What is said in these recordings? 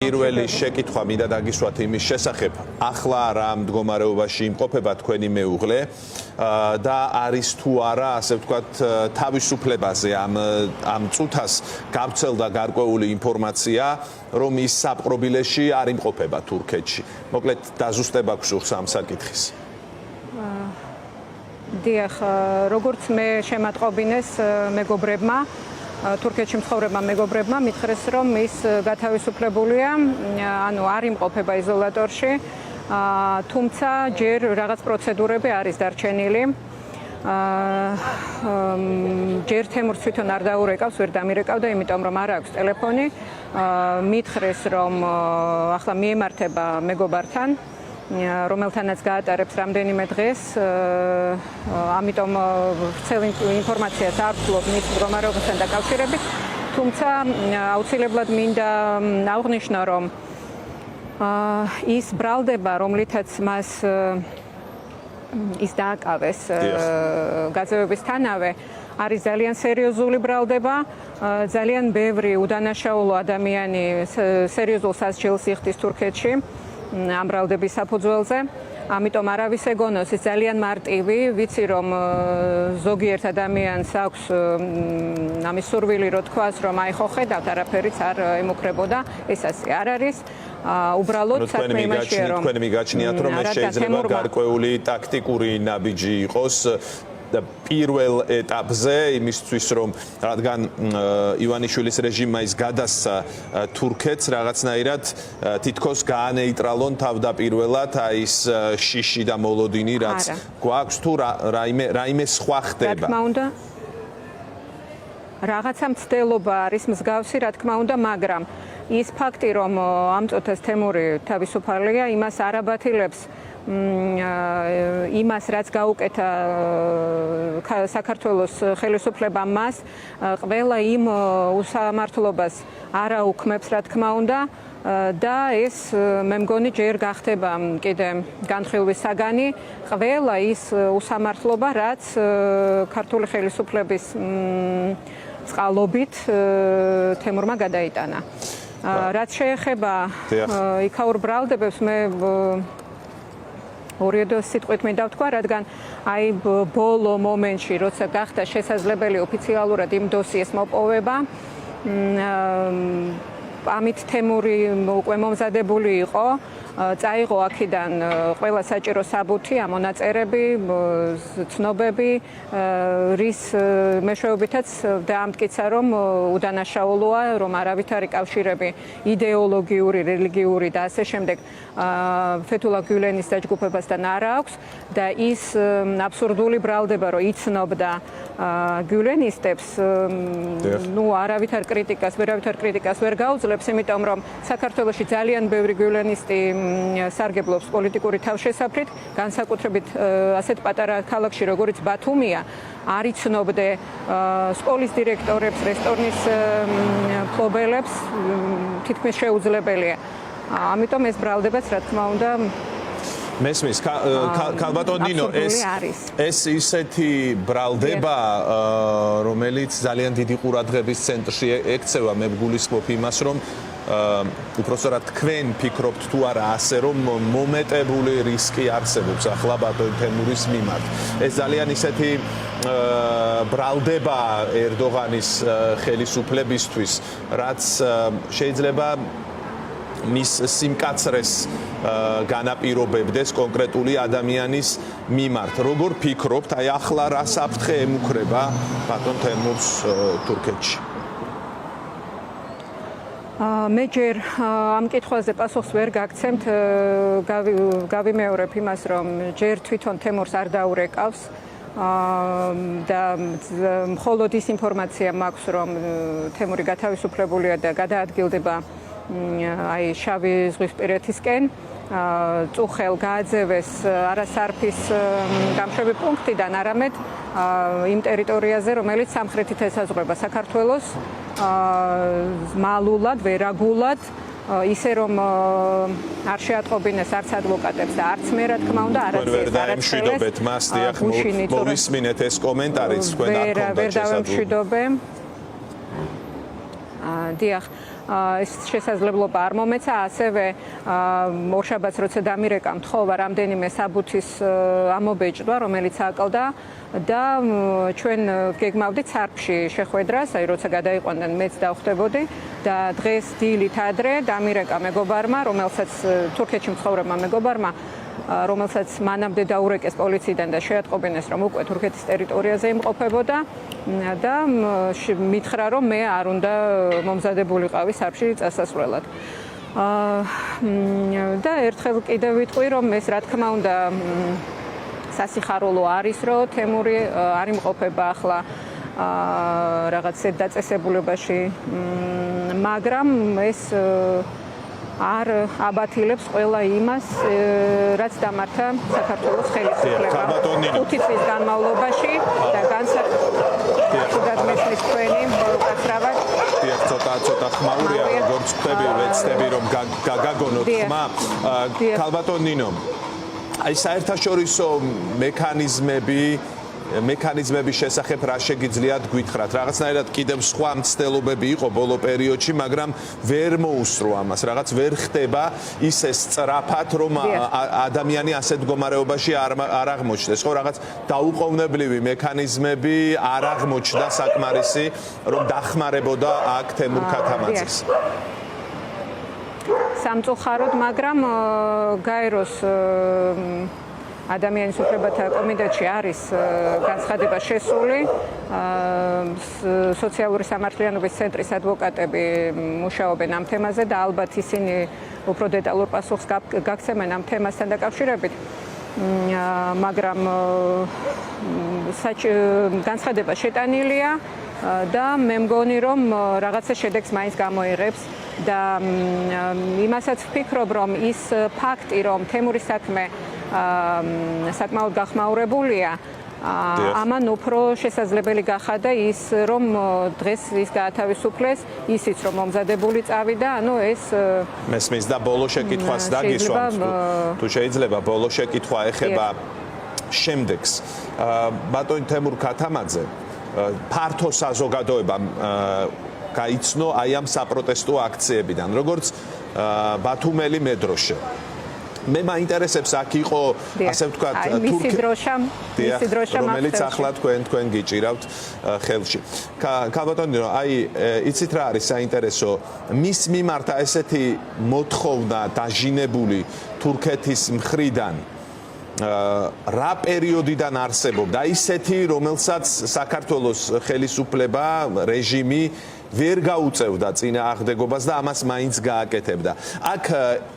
პირველი შეკითხვა მინდა დაგისვათ იმის შესახებ, ახლა რა მდგომარეობაში იმყოფება თქვენი მეუღლე და არის თუ არა, ასე ვთქვათ, თავისუფლებაზე ამ წუთას გავრცელდა გარკვეული ინფორმაცია, რომ ის საპყრობილეში არ იმყოფება თურქეთში. მოკლედ დაზუსტება გსურს ამ საკითხის. დიახ, როგორც მე შემატყობინეს მეგობრებმა, თურქეთში მცხოვრებმა მეგობრებმა მითხრეს, რომ ის გათავისუფლებულია, ანუ არ იმყოფება იზოლატორში, თუმცა ჯერ რაღაც პროცედურები არის დარჩენილი. ჯერ თემურს თვითონ არ დაურეკავს, ვერ დამირეკავდა, იმიტომ რომ არ აქვს ტელეფონი. მითხრეს, რომ ახლა მიემართება მეგობართან, რომელთანაც გაატარებს რამდენიმე დღეს, ამიტომ ვრცელ ინფორმაციას არ ვცლობ მის მდგომარეობასთან დაკავშირებით, თუმცა აუცილებლად მინდა აღვნიშნო, რომ ის ბრალდება, რომლითაც მას ის დააკავეს გაძევებისთანავე, არის ძალიან სერიოზული ბრალდება, ძალიან ბევრი უდანაშაულო ადამიანი სერიოზულ სასჯელს იხდის თურქეთში ამ ბრალდების საფუძველზე. ამიტომ არავის ეგონოს ის ძალიან მარტივი, ვიცი რომ ზოგიერთ ადამიანს აქვს ამის სურვილი რო თქვას, რომ აი ხო ხედავთ, არაფერიც არ ემუქრებოდა, ეს ასე არ არის. უბრალოდ საქმე იმაშია, რომ თქვენ მიგაჩნიათ, რომ ეს შეიძლება გარკვეული ტაქტიკური ნაბიჯი იყოს პირველ ეტაპზე იმისთვის, რომ რადგან ივანიშვილის რეჟიმმა ის გადასცა თურქეთს, რაღაცნაირად თითქოს გაანეიტრალონ თავდაპირველად აი ის შიში და მოლოდინი, რაც გვაქვს, თუ რაიმე სხვა ხდება. რა თქმა უნდა, რაღაცა მცდელობა არის მსგავსი, რა თქმა უნდა, მაგრამ ის ფაქტი, რომ ამ წუთას თემური თავისუფალია, იმას არ აბათილებს იმას, რაც გაუკეთა საქართველოს ხელისუფლებამ მას, ყველა იმ უსამართლობას არ აუქმებს, რა თქმა უნდა, და ეს მე მგონი ჯერ გახდება კიდე განხილვის საგანი, ყველა ის უსამართლობა, რაც ქართული ხელისუფლების წყალობით თემურმა გადაიტანა. რაც შეეხება იქაურ ბრალდებებს, მე ორიოდე სიტყვით მინდა ვთქვა, რადგან აი ბოლო მომენტში, როცა გახდა შესაძლებელი ოფიციალურად იმ დოსიეს მოპოვება, ამით თემური უკვე მომზადებული იყო, წაიღო აქედან ყველა საჭირო საბუთი, ამონაწერები, ცნობები, რის მეშვეობითაც დაამტკიცა, რომ უდანაშაულოა, რომ არავითარი კავშირები იდეოლოგიური, რელიგიური და ასე შემდეგ ფეთულა გულენის დაჯგუფებასთან არ აქვს და ის აბსურდული ბრალდება, რომ იცნობდა გულენისტებს, ნუ არავითარ კრიტიკას ვერ გაუძლებს, იმიტომ რომ საქართველოში ძალიან ბევრი გულენისტი სარგებლობს პოლიტიკური თავშესაფრით, განსაკუთრებით ასეთ პატარა ქალაქში, როგორიც ბათუმია, არ იცნობდე სკოლის დირექტორებს, რესტორნის მფლობელებს, თითქმის შეუძლებელია. ამიტომ ეს ბრალდებაც, რა თქმა უნდა, მესმის, ქალბატონ ნინო, ეს ისეთი ბრალდება, რომელიც ძალიან დიდი ყურადღების ცენტრში ექცევა, მე ვგულისხმობ იმას, რომ უпростоრად თქვენ ფიქრობთ თუ არა ასე, რომ მომეტებული რისკი არსებობს ახლა ბატონ თემურის მიმართ. ეს ძალიან ისეთი ბრალდება ერდოღანის ხელისუფლებისთვის, რაც შეიძლება მის სიმკაცრეს განაპირობებდეს კონკრეტული ადამიანის მიმართ. როგორ ფიქრობთ, აი ახლა რა საფრთხე ემუქრება ბატონ თემურს თურქეთში? მე ჯერ ამ კითხვაზე პასუხს ვერ გაგცემთ, გავიმეორებ იმას, რომ ჯერ თვითონ თემურს არ დაურეკავს და მხოლოდ ის ინფორმაცია მაქვს, რომ თემური გათავისუფლებულია და გადაადგილდება აი შავი ზღვისპირეთისკენ, წუხელ გააძევეს არასარფის გამშვები პუნქტიდან, არამედ იმ ტერიტორიაზე, რომელიც სამხრეთით ესაზღვრება საქართველოს, მალულად, ვერაგულად, ისე რომ არ შეატყობინეს არც ადვოკატებს და არც მე, რა თქმა უნდა, ვერ დაემშვიდობეთ მას, დიახ, მოვისმინეთ ეს კომენტარიც თქვენ არ გქონდათ შესაძლებლობა. დიახ, ეს შესაძლებლობა არ მომეცა, ასევე ორშაბათს როცა დამირეკა მთხოვა რამდენიმე საბუთის ამობეჭდვა, რომელიც აკლდა და ჩვენ გეგმავდით სარფში შეხვედრას, აი როცა გადაიყვანდნენ მეც დავხვდებოდი და დღეს დილით ადრე დამირეკა მეგობარმა, რომელსაც თურქეთში მცხოვრებმა მეგობარმა, რომელსაც მანამდე დაურეკეს პოლიციიდან და შეატყობინეს, რომ უკვე თურქეთის ტერიტორიაზე იმყოფებოდა და მითხრა, რომ მე არ უნდა მომზადებულიყავი სარფში წასასვლელად. და ერთხელ კიდევ ვიტყვი, რომ ეს რა თქმა უნდა სასიხარულო არის, რომ თემური არ იმყოფება ახლა რაღაც დაწესებულებაში, მაგრამ ეს არ აბათილებს ყველა იმას, რაც დამართა საქართველოს ხელისუფლებამ 5 წლის განმავლობაში და განსაკუთრებით მესმის თქვენი უკაცრავად. ცოტა ხმაურია, როგორც ხვდები, ვეცდები რომ გაგაგონოთ ხმა. ქალბატონ ნინო, აი საერთაშორისო მექანიზმების შესახებ რა შეგიძლიათ გითხრათ? რაღაცნაირად კიდევ სხვა მცდელობები იყო ბოლო პერიოდში, მაგრამ ვერ მოუსწრო ამას. რაღაც ვერ ხდება ისე სწრაფად, რომ ადამიანი ასეთ მდგომარეობაში არ აღმოჩნდეს. ხო, რაღაც დაუყოვნებლივი მექანიზმები არ აღმოჩნდა საკმარისი, რომ დახმარებოდა აქ თემურ ქათამაძეს. სამწუხაროდ, მაგრამ გაეროს ადამიანის უფლებათა კომიტეტში არის განცხადება შესული. სოციალური სამართლიანობის ცენტრის ადვოკატები მუშაობენ ამ თემაზე და ალბათ ისინი უფრო დეტალურ პასუხს გაგცემენ ამ თემასთან დაკავშირებით. მაგრამ განცხადება შეტანილია და მე მგონი, რომ რაღაცა შედეგს მაინც გამოიღებს და იმასაც ვფიქრობ, რომ ის ფაქტი, რომ თემურის საქმე საკმაოდ გახმაურებულია, ამან უფრო შესაძლებელი გახადა ის, რომ დღეს ის გაათავისუფლეს, ისიც რომ მომზადებული წავიდა, ანუ ეს მესმის და ბოლო შეკითხვას დაგისვამთ, თუ შეიძლება ბოლო შეკითხვა ეხება შემდეგს. ბატონი თემურ ქათამაძე ფართო საზოგადოებამ გაიცნო აი ამ საპროტესტო აქციებიდან, როგორც ბათუმელი მედროშე. მე მაინტერესებს აქ იყო, ასე ვთქვათ, მისი დროშა, რომელიც ახლა თქვენ გიჭირავთ ხელში. ქალბატონი, აი იცით რა არის საინტერესო, მის მიმართ ესეთი მოთხოვნა დაჟინებული თურქეთის მხრიდან რა პერიოდიდან არსებობდა ისეთი, რომელსაც საქართველოს ხელისუფლება, რეჟიმი ვერ გაუწევდა წინააღმდეგობას და ამას მაინც გააკეთებდა. აქ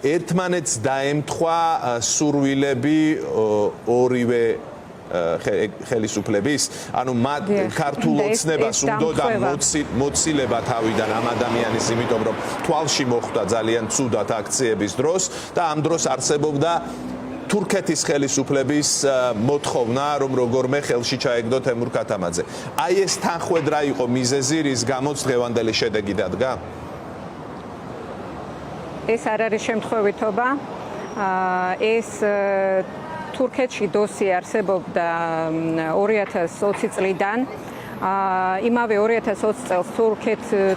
ერთმანეთს დაემთხვა სურვილები ორივე ხელისუფლების, ანუ მათ ქართულ ოცნებას უნდოდა მოცილება თავიდან ამ ადამიანის, იმიტომ რომ თვალში მოხვდა ძალიან ცუდად აქციების დროს და ამ დროს არსებობდა თურქეთის ხელისუფლების მოთხოვნა, რომ როგორმე ხელში ჩაეგდო თემურ ქათამაძე. აი ეს თანხwebdriver იყო მიზეზი, რის გამოც დღევანდელი შედეგი დადგა? ეს არ არის შემთხვევითობა. ეს თურქეთში დოსი არსებობდა 2020 წლიდან. იმავე 2020 წელს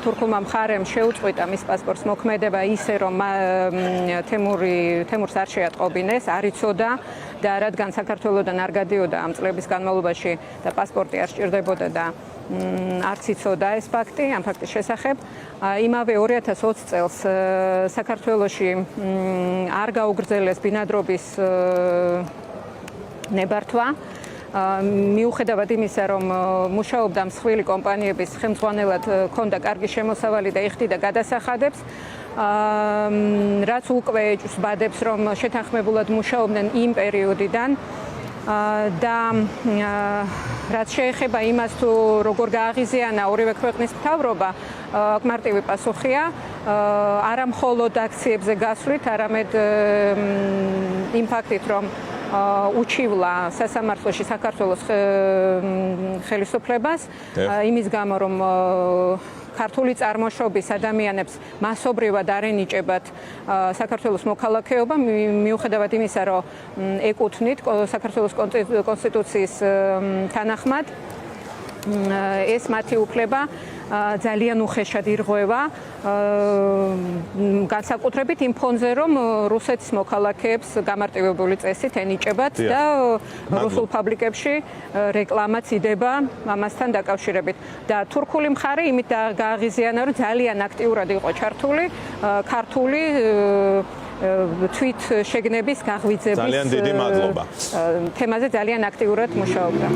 თურქულმა მხარემ შეუწყვიტა მის პასპორტს მოქმედება ისე, რომ თემურს არ შეატყობინეს, არ იცოდა და რადგან საქართველოდან არ გადიოდა ამ წლების განმავლობაში და პასპორტი არ სჭირდებოდა და არც იცოდა ეს ფაქტი, ამ ფაქტის შესახებ. იმავე 2020 წელს საქართველოში არ გაუგრძელეს ბინადრობის ნებართვა. მიუხედავად იმისა, რომ მუშაობდა მსხვილი კომპანიების ხელმძღვანელად, ჰქონდა კარგი შემოსავალი და იხდიდა გადასახადებს, რაც უკვე ეჭვს ბადებს, რომ შეთანხმებულად მუშაობდნენ იმ პერიოდიდან და რაც შეეხება იმას, თუ როგორ გააღიზიანა ორივე ქვეყნის მთავრობა, აქ მარტივი პასუხია, არა მხოლოდ აქციებზე გასვლით, არამედ იმ ფაქტით, რომ უჩივლა სასამართლოში საქართველოს ხელისუფლებას იმის გამო, რომ ქართული წარმოშობის ადამიანებს მასობრივად არ ენიჭებათ საქართველოს მოქალაქეობა, მიუხედავად იმისა, რომ ეკუთვნით საქართველოს კონსტიტუციის თანახმად ეს მათი უფლება ძალიან უხეშად ირღვევა განსაკუთრებით იმ ფონზე, რომ რუსეთის მოქალაქეებს გამარტივებული წესით ენიჭებათ და რუსულ ფაბრიკებში რეკლამაც იდება ამასთან დაკავშირებით. და თურქული მხარე იმით გააღიზიანა, რომ ძალიან აქტიურად იყო ჩართული ქართული თვით შეგნების გაღვიძების ძალიან დიდი მადლობა. თემაზე ძალიან აქტიურად მუშაობდა.